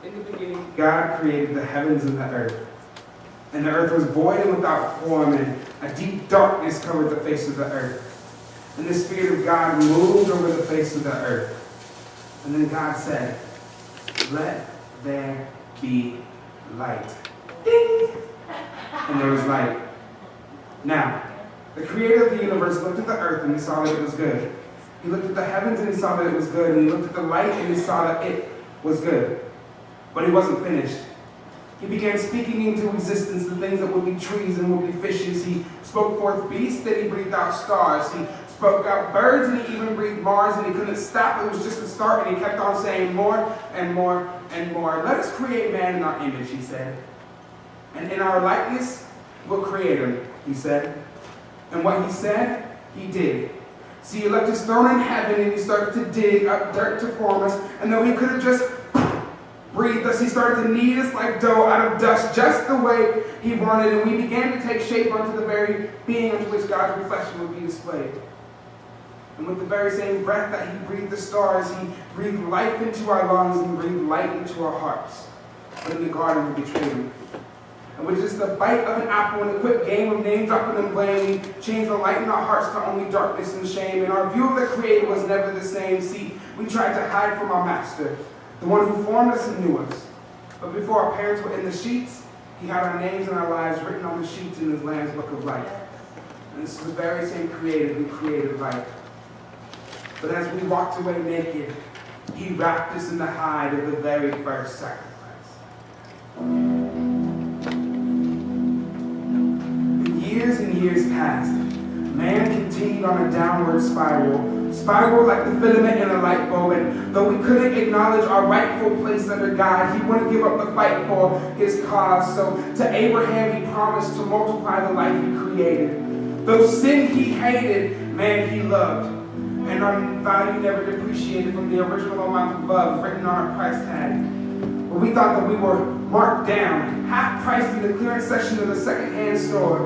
In the beginning, God created the heavens and the earth. And the earth was void and without form, and a deep darkness covered the face of the earth. And the Spirit of God moved over the face of the earth. And then God said, "Let there be light." Ding! And there was light. Now, the creator of the universe looked at the earth and he saw that it was good. He looked at the heavens and he saw that it was good. And he looked at the light and he saw that it was good. But he wasn't finished. He began speaking into existence the things that would be trees and would be fishes. He spoke forth beasts, then he breathed out stars. He spoke out birds, and he even breathed Mars, and he couldn't stop. It was just a start, and he kept on saying more and more and more. "Let us create man in our image," he said. "And in our likeness, we'll create him," he said. And what he said, he did. See, he left his throne in heaven, and he started to dig up dirt to form us. And though he could have just breathed us, he started to knead us like dough out of dust, just the way he wanted. And we began to take shape unto the very being unto which God's reflection would be displayed. And with the very same breath that he breathed the stars, he breathed life into our lungs and breathed light into our hearts. But in the garden, we betrayed him. And with just the bite of an apple and a quick game of name dropping and blame, we changed the light in our hearts to only darkness and shame. And our view of the Creator was never the same. See, we tried to hide from our Master, the one who formed us and knew us. But before our parents were in the sheets, he had our names and our lives written on the sheets in his Lamb's Book of Life. And this is the very same Creator who created life. But as we walked away naked, he wrapped us in the hide of the very first sacrifice. Years and years passed. Man continued on a downward spiral like the filament in a light bulb. And though we couldn't acknowledge our rightful place under God, he wouldn't give up the fight for his cause. So to Abraham, he promised to multiply the life he created. Though sin he hated, man he loved. And our value never depreciated from the original amount of love written on our price tag. But we thought that we were marked down, half priced in the clearance section of the second-hand store.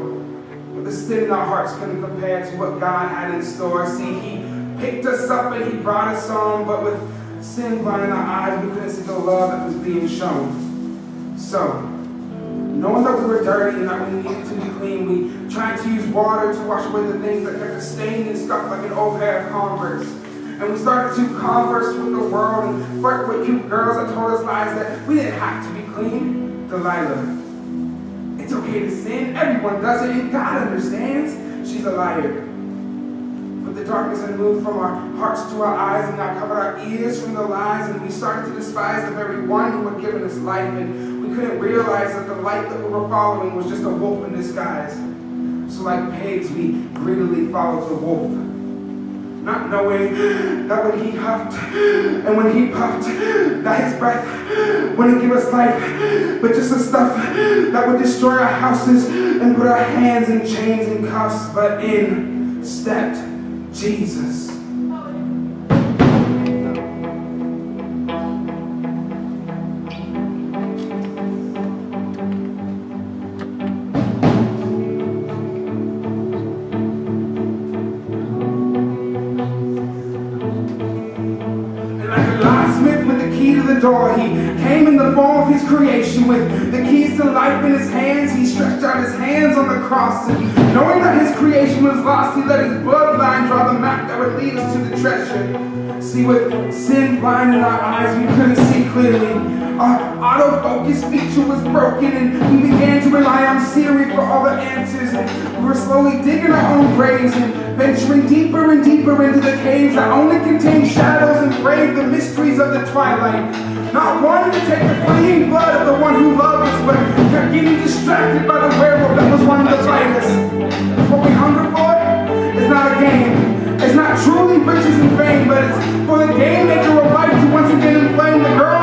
But the sin in our hearts couldn't compare to what God had in store. See, he picked us up and he brought us on, but with sin blinding our eyes, we couldn't see the love that was being shown. So, knowing that we were dirty and that we needed to be clean, we tried to use water to wash away the things that kept us stained and stuck like an old pair of Converse. And we started to converse with the world and flirt with cute girls that told us lies that we didn't have to be clean. Delilah, it's okay to sin. Everyone does it, and God understands. She's a liar. But the darkness had moved from our hearts to our eyes and now covered our ears from the lies, and we started to despise the very one who had given us life. And we couldn't realize that the light that we were following was just a wolf in disguise. So like pigs, we greedily followed the wolf, not knowing that when he huffed and when he puffed, that his breath wouldn't give us life, but just the stuff that would destroy our houses and put our hands in chains and cuffs. But in stepped Jesus. Door. He came in the form of his creation with the keys to life in his hands. He stretched out his hands on the cross, and knowing that his creation was lost, he let his bloodline draw the map that would lead us to the treasure. See, with sin blinding our eyes, we couldn't see clearly. Our autofocus feature was broken, and we began to rely on Siri for all the answers. And we were slowly digging our own graves and venturing deeper and deeper into the caves that only contained shadows and braved the mysteries of the twilight. Not wanting to take the fleeing blood of the one who loved us, but kept getting distracted by the werewolf that was wanting to bite us. What we hunger for is not a game. It's not truly riches and fame, but it's for the game maker of life to once again inflame the girl